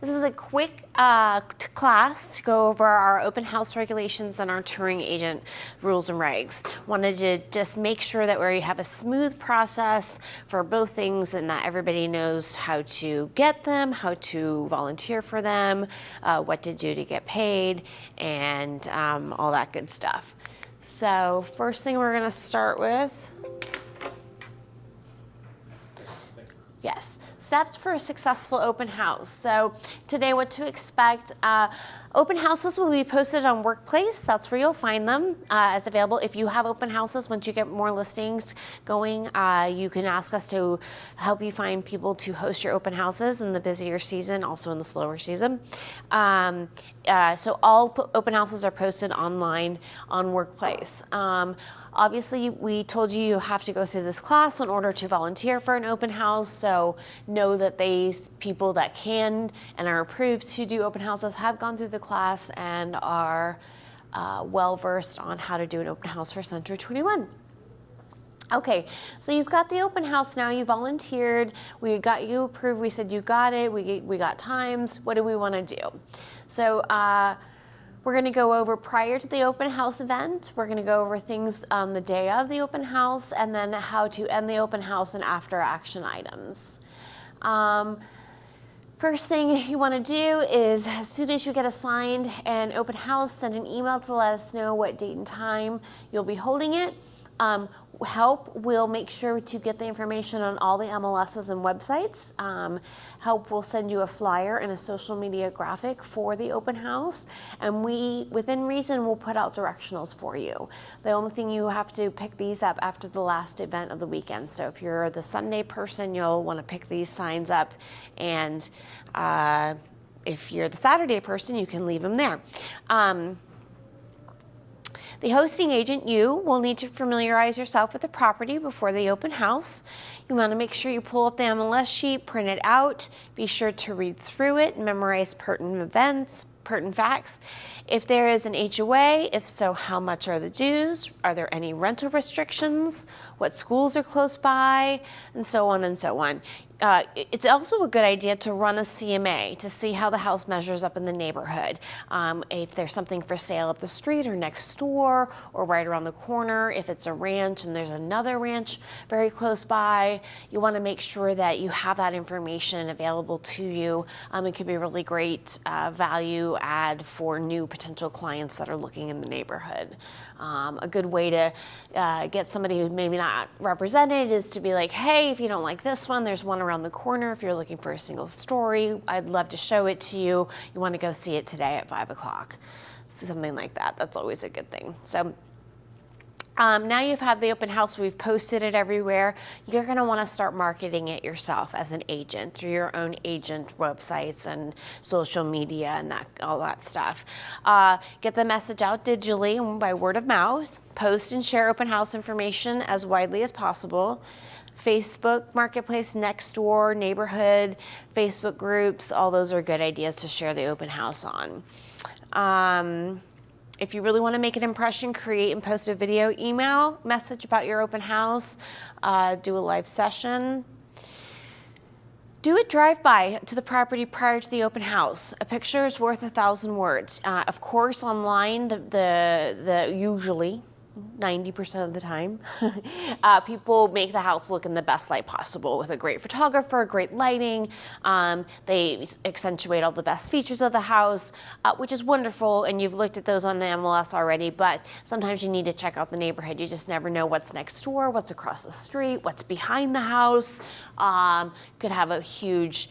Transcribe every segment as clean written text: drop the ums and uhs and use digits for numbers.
This is a quick class to go over our open house regulations and our touring agent rules and regs. Wanted to just make sure that we have a smooth process for both things and that everybody knows how to get them, how to volunteer for them, what to do to get paid, and all that good stuff. So first thing we're going to start with, yes, steps for a successful open house. So today what to expect, open houses will be posted on Workplace. That's where you'll find them as available. If you have open houses, once you get more listings going, you can ask us to help you find people to host your open houses in the busier season, also in the slower season. So all open houses are posted online on Workplace. Obviously, we told you you have to go through this class in order to volunteer for an open house, so know that these people that can and are approved to do open houses have gone through the class and are well-versed on how to do an open house for Century 21. Okay, so you've got the open house now, you volunteered, we got you approved, we said you got it, we got times, what do we want to do? So we're going to go over prior to the open house event, we're going to go over things on the day of the open house, and then how to end the open house and after action items. First thing you want to do is, as soon as you get assigned an open house, send an email to let us know what date and time you'll be holding it. Help will make sure to get the information on all the MLSs and websites. Help will send you a flyer and a social media graphic for the open house, and we, within reason, will put out directionals for you. The only thing, you have to pick these up after the last event of the weekend. So if you're the Sunday person, you'll want to pick these signs up, and if you're the Saturday person, you can leave them there. The hosting agent, you will need to familiarize yourself with the property before the open house. You want to make sure you pull up the MLS sheet, print it out, be sure to read through it, memorize pertinent facts. If there is an HOA, if so, how much are the dues? Are there any rental restrictions? What schools are close by? And so on and so on. It's also a good idea to run a CMA to see how the house measures up in the neighborhood. If there's something for sale up the street or next door or right around the corner, if it's a ranch and there's another ranch very close by, you want to make sure that you have that information available to you. It could be a really great value add for new potential clients that are looking in the neighborhood. A good way to get somebody who's maybe not represented is to be like, hey, if you don't like this one, there's one around the corner. If you're looking for a single story, I'd love to show it to you. You want to go see it today at 5 o'clock. Something like that. That's always a good thing. So now you've had the open house, we've posted it everywhere. You're going to want to start marketing it yourself as an agent through your own agent websites and social media and all that stuff. Get the message out digitally and by word of mouth. Post and share open house information as widely as possible. Facebook, Marketplace, Nextdoor, neighborhood, Facebook groups, all those are good ideas to share the open house on. If you really want to make an impression, create and post a video email message about your open house, do a live session. Do a drive-by to the property prior to the open house. A picture is worth 1,000 words. Of course, online, the usually 90% of the time, people make the house look in the best light possible with a great photographer, great lighting. They accentuate all the best features of the house, which is wonderful, and you've looked at those on the MLS already, but sometimes you need to check out the neighborhood. You just never know what's next door, what's across the street, what's behind the house. Could have a huge,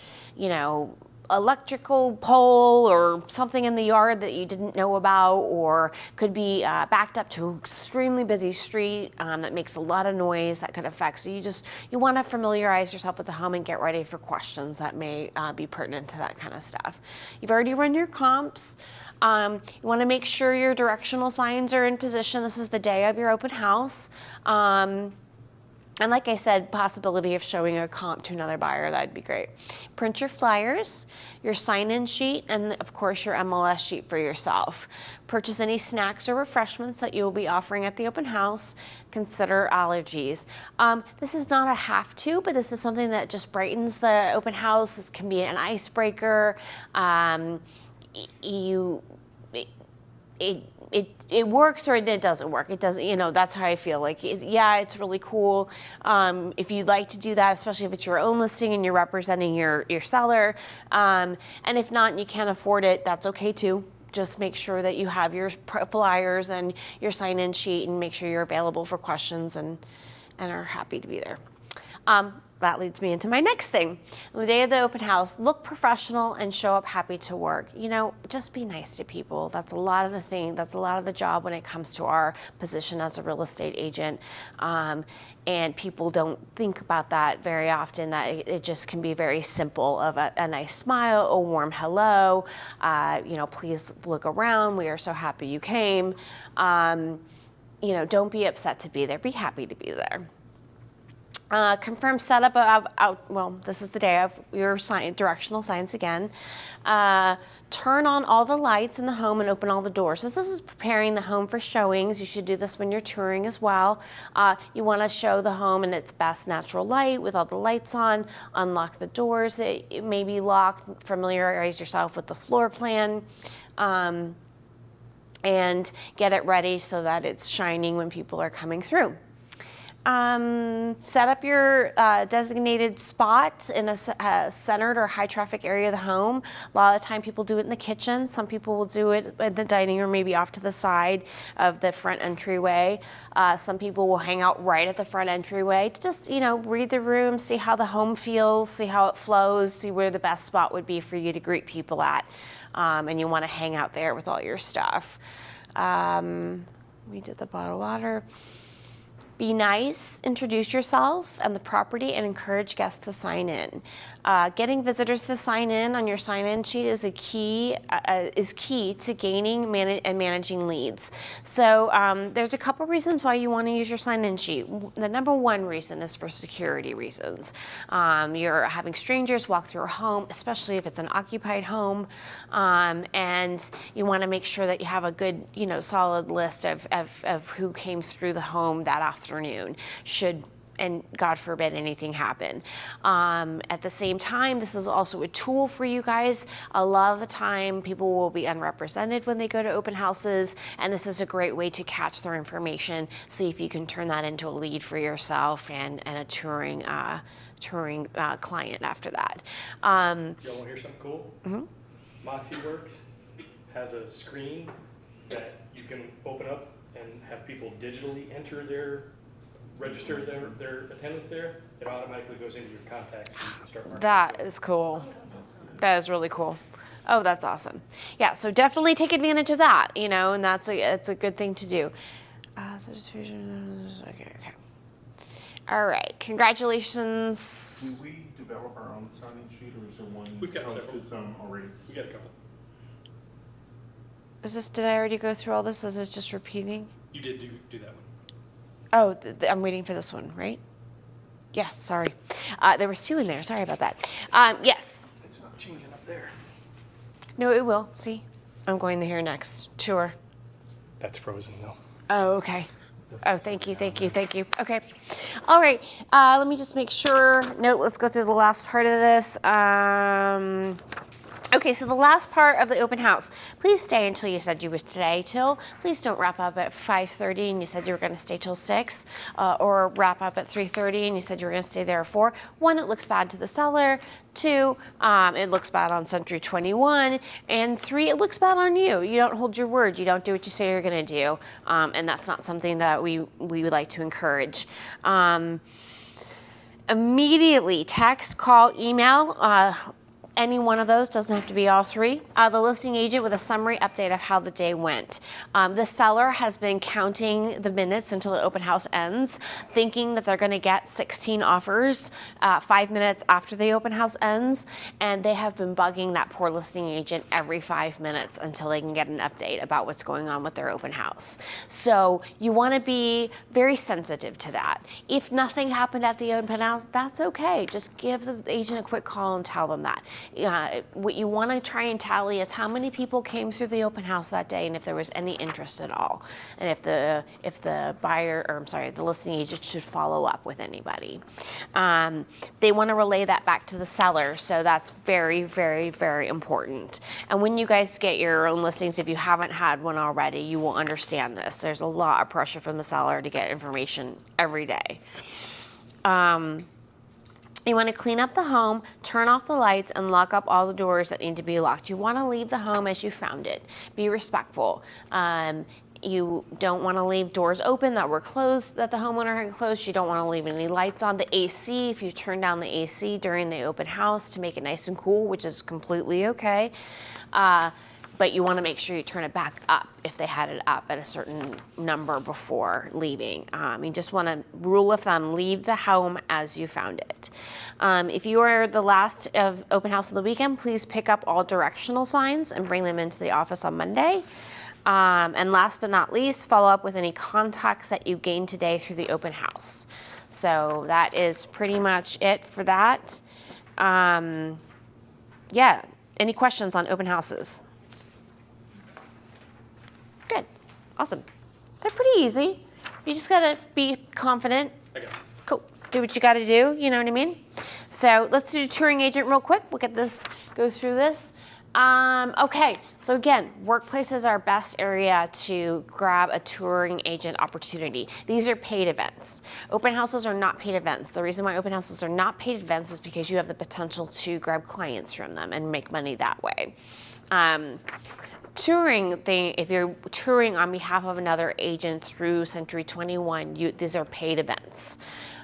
electrical pole or something in the yard that you didn't know about, or could be backed up to an extremely busy street that makes a lot of noise that could affect. So you want to familiarize yourself with the home and get ready for questions that may be pertinent to that kind of stuff. You've already run your comps. You want to make sure your directional signs are in position. This is the day of your open house. And like I said, possibility of showing a comp to another buyer, that'd be great. Print your flyers, your sign-in sheet, and of course your MLS sheet for yourself. Purchase any snacks or refreshments that you will be offering at the open house. Consider allergies. This is not a have to, but this is something that just brightens the open house. This can be an icebreaker. It works or it doesn't work. It doesn't, that's how I feel. Like, yeah, it's really cool. If you'd like to do that, especially if it's your own listing and you're representing your seller. And if not, and you can't afford it, that's okay too. Just make sure that you have your flyers and your sign-in sheet and make sure you're available for questions and are happy to be there. That leads me into my next thing. On the day of the open house, look professional and show up happy to work. Just be nice to people. That's a lot of the thing. That's a lot of the job when it comes to our position as a real estate agent. And people don't think about that very often, that it just can be very simple of a nice smile, a warm hello, please look around. We are so happy you came. Don't be upset to be there. Be happy to be there. Confirm setup this is the day of your directional signs again. Turn on all the lights in the home and open all the doors. So this is preparing the home for showings. You should do this when you're touring as well. You want to show the home in its best natural light with all the lights on. Unlock the doors that may be locked. Familiarize yourself with the floor plan. And get it ready so that it's shining when people are coming through. Set up your designated spot in a centered or high traffic area of the home. A lot of the time people do it in the kitchen. Some people will do it in the dining room, maybe off to the side of the front entryway. Some people will hang out right at the front entryway to just, read the room, see how the home feels, see how it flows, see where the best spot would be for you to greet people at. And you want to hang out there with all your stuff. We did the bottled water. Be nice, introduce yourself and the property, and encourage guests to sign in. Getting visitors to sign in on your sign-in sheet is key to gaining and managing leads. So there's a couple reasons why you want to use your sign-in sheet. The number one reason is for security reasons. You're having strangers walk through a home, especially if it's an occupied home, and you want to make sure that you have a good, solid list of who came through the home that afternoon, and God forbid anything happen. At the same time, this is also a tool for you guys. A lot of the time, people will be unrepresented when they go to open houses, and this is a great way to catch their information, see if you can turn that into a lead for yourself and a touring client after that. Y'all want to hear something cool? Mm-hmm. MoxieWorks has a screen that you can open up and have people digitally register their attendance there. It automatically goes into your contacts so you can start marketing. That is cool. That is really cool. Oh, that's awesome. Yeah, so definitely take advantage of that, and it's a good thing to do. Okay. All right, congratulations. Do we develop our own sign-in sheet, or is there one? We've got several. Already. We got a couple. Did I already go through all this? Is this just repeating? You did do that one. Oh, I'm waiting for this one, right? Yes, sorry. There was two in there. Sorry about that. Yes. It's not changing up there. No, it will. See? I'm going to here next. Tour. That's frozen, though. Oh, okay. Oh, thank you. Okay. All right. Let me just make sure. No, let's go through the last part of this. Okay, so the last part of the open house. Please stay until you said you would stay till. Please don't wrap up at 5:30 and you said you were going to stay till 6, or wrap up at 3:30 and you said you were going to stay there at 4. 1, it looks bad to the seller. 2, it looks bad on Century 21. And 3, it looks bad on you. You don't hold your word. You don't do what you say you're going to do. And that's not something that we would like to encourage. Immediately text, call, email Any one of those, doesn't have to be all three. The listing agent with a summary update of how the day went. The seller has been counting the minutes until the open house ends, thinking that they're going to get 16 offers 5 minutes after the open house ends, and they have been bugging that poor listing agent every 5 minutes until they can get an update about what's going on with their open house. So you want to be very sensitive to that. If nothing happened at the open house, that's okay. Just give the agent a quick call and tell them that. What you want to try and tally is how many people came through the open house that day, and if there was any interest at all, and if the buyer, or I'm sorry, the listing agent should follow up with anybody. They want to relay that back to the seller, so that's very, very, very important. And when you guys get your own listings, if you haven't had one already, you will understand this. There's a lot of pressure from the seller to get information every day. You want to clean up the home, turn off the lights, and lock up all the doors that need to be locked. You want to leave the home as you found it. Be respectful. You don't want to leave doors open that were closed, that the homeowner had closed. You don't want to leave any lights on. The AC, if you turn down the AC during the open house to make it nice and cool, which is completely okay. But you want to make sure you turn it back up if they had it up at a certain number before leaving. You just want to, rule of thumb, leave the home as you found it. If you are the last of open house of the weekend, please pick up all directional signs and bring them into the office on Monday. And last but not least, follow up with any contacts that you gained today through the open house. So that is pretty much it for that. Yeah, any questions on open houses? Good, awesome. They're pretty easy. You just gotta be confident. I got you. Cool, do what you gotta do, you know what I mean? So let's do touring agent real quick. We'll get this, go through this. Okay, so again, workplace is our best area to grab a touring agent opportunity. These are paid events. Open houses are not paid events. The reason why open houses are not paid events is because you have the potential to grab clients from them and make money that way. Touring thing, if you're touring on behalf of another agent through Century 21, these are paid events.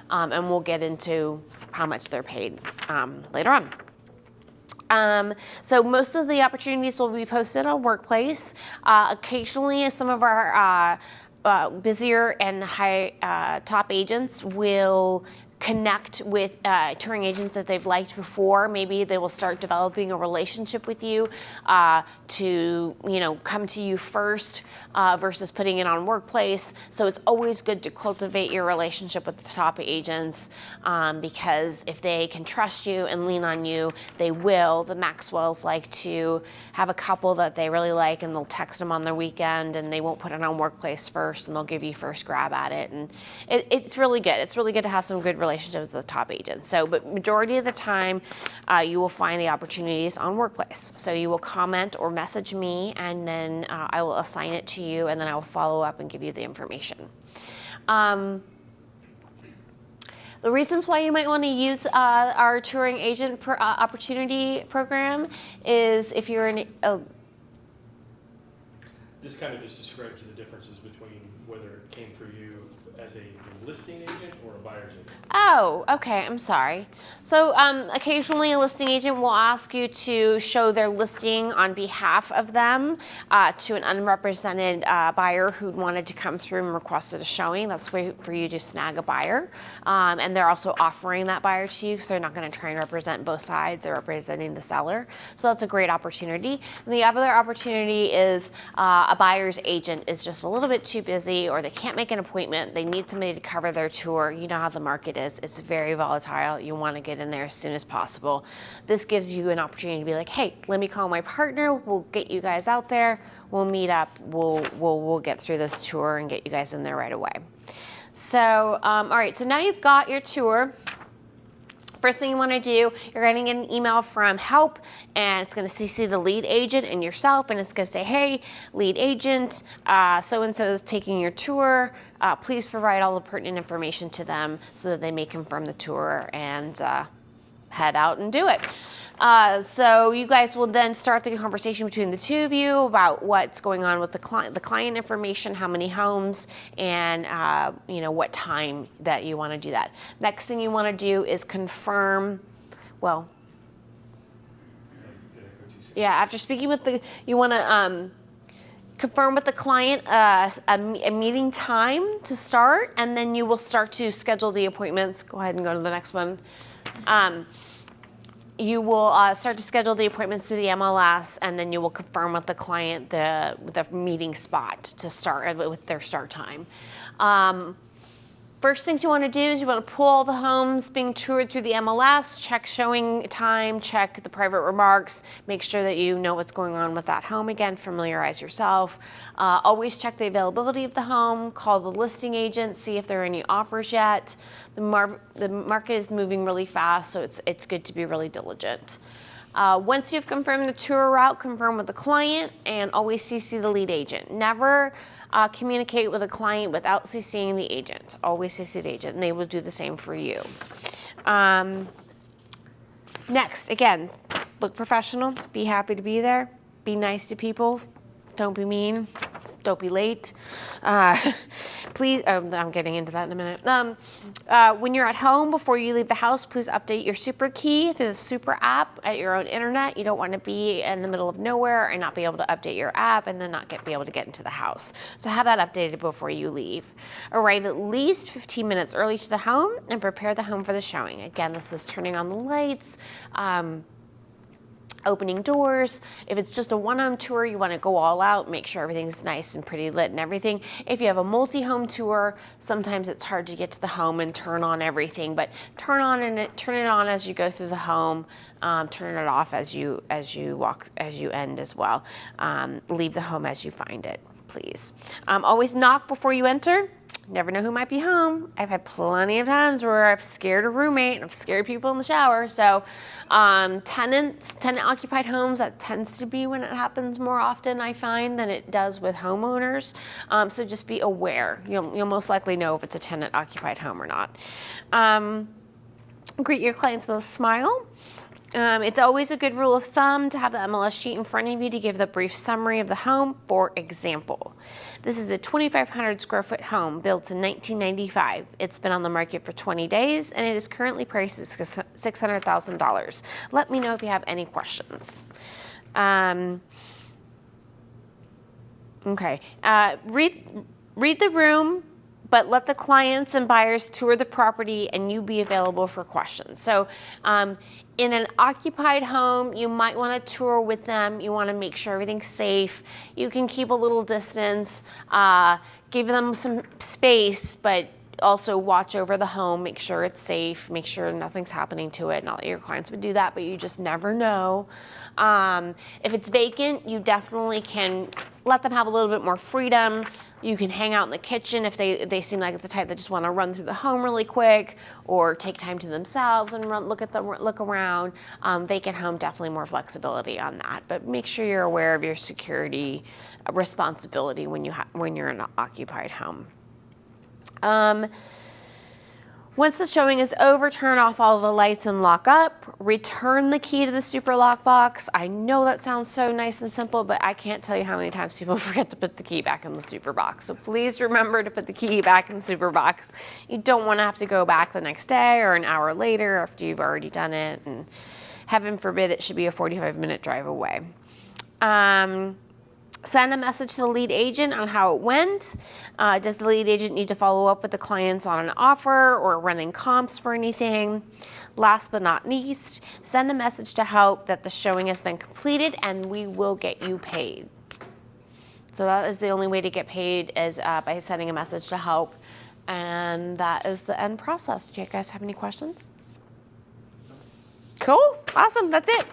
And we'll get into how much they're paid later on. So most of the opportunities will be posted on Workplace. Occasionally, some of our busier and high top agents will connect with touring agents that they've liked before. Maybe they will start developing a relationship with you to, come to you first versus putting it on Workplace. So it's always good to cultivate your relationship with the top agents because if they can trust you and lean on you, they will. The Maxwells like to have a couple that they really like and they'll text them on their weekend and they won't put it on Workplace first and they'll give you first grab at it. And it's really good. It's really good to have some good relationships with the top agents. So, but majority of the time, you will find the opportunities on Workplace. So you will comment or message me and then I will assign it to you and then I will follow up and give you the information. The reasons why you might want to use our touring agent opportunity program is if you're in This kind of just describes the differences between whether it came for you as a listing agent or a buyer's agent. Oh, okay, I'm sorry. So occasionally a listing agent will ask you to show their listing on behalf of them to an unrepresented buyer who wanted to come through and requested a showing. That's way for you to snag a buyer. And they're also offering that buyer to you, so they're not going to try and represent both sides. They're representing the seller. So that's a great opportunity. And the other opportunity is a buyer's agent is just a little bit too busy or they can't make an appointment. They need somebody to cover their tour. You know how the market is. It's very volatile. You want to get in there as soon as possible. This gives you an opportunity to be like, hey, let me call my partner. We'll get you guys out there. We'll meet up. We'll get through this tour and get you guys in there right away. So, all right. So now you've got your tour. First thing you want to do, you're going to get an email from help and it's going to CC the lead agent and yourself and it's going to say, hey, lead agent, so-and-so is taking your tour. Please provide all the pertinent information to them so that they may confirm the tour and head out and do it. So you guys will then start the conversation between the two of you about what's going on with the client information, how many homes, and what time that you want to do that. Next thing you want to do is confirm, well, Yeah, after speaking with you want to confirm with the client a meeting time to start, and then you will start to schedule the appointments. Go ahead and go to the next one. You will start to schedule the appointments through the MLS, and then you will confirm with the client the meeting spot to start with their start time. First things you want to do is you want to pull all the homes being toured through the MLS, check showing time, check the private remarks, make sure that you know what's going on with that home. Again, familiarize yourself. Always check the availability of the home, call the listing agent, see if there are any offers yet. The market is moving really fast, so it's good to be really diligent. Once you've confirmed the tour route, confirm with the client, and always CC the lead agent. Never communicate with a client without CCing the agent. Always CC the agent, and they will do the same for you. Next, again, look professional. Be happy to be there. Be nice to people. Don't be mean. Don't be late. Please, I'm getting into that in a minute. When you're at home, before you leave the house, please update your super key through the super app at your own internet. You don't want to be in the middle of nowhere and not be able to update your app and then not be able to get into the house. So have that updated before you leave. Arrive at least 15 minutes early to the home and prepare the home for the showing. Again, this is turning on the lights, opening doors. If it's just a one-home tour, you want to go all out, make sure everything's nice and pretty lit and everything. If you have a multi-home tour, sometimes it's hard to get to the home and turn on everything, but turn it on as you go through the home, turn it off as you end as well. Leave the home as you find it, please. Always knock before you enter. Never know who might be home. I've had plenty of times where I've scared a roommate, I've scared people in the shower. So tenant occupied homes, that tends to be when it happens more often, I find, than it does with homeowners. So just be aware. You'll most likely know if it's a tenant occupied home or not. Greet your clients with a smile. It's always a good rule of thumb to have the MLS sheet in front of you to give the brief summary of the home. For example, this is a 2,500 square foot home built in 1995. It's been on the market for 20 days and it is currently priced at $600,000. Let me know if you have any questions. Okay, read the room, but let the clients and buyers tour the property and you be available for questions. So in an occupied home, you might want to tour with them. You want to make sure everything's safe. You can keep a little distance, give them some space, but also watch over the home, make sure it's safe, make sure nothing's happening to it. Not that your clients would do that, but you just never know. If it's vacant, you definitely can let them have a little bit more freedom. You can hang out in the kitchen if they seem like the type that just want to run through the home really quick, or take time to themselves and look around. Vacant home, definitely more flexibility on that. But make sure you're aware of your security responsibility when you're in an occupied home. Once the showing is over, turn off all the lights and lock up. Return the key to the super lock box. I know that sounds so nice and simple, but I can't tell you how many times people forget to put the key back in the super box. So please remember to put the key back in the super box. You don't want to have to go back the next day or an hour later after you've already done it. And heaven forbid it should be a 45-minute drive away. Send a message to the lead agent on how it went. Does the lead agent need to follow up with the clients on an offer or running comps for anything? Last but not least, send a message to help that the showing has been completed and we will get you paid. So that is the only way to get paid, is by sending a message to help. And that is the end process. Do you guys have any questions? Cool. Awesome. That's it.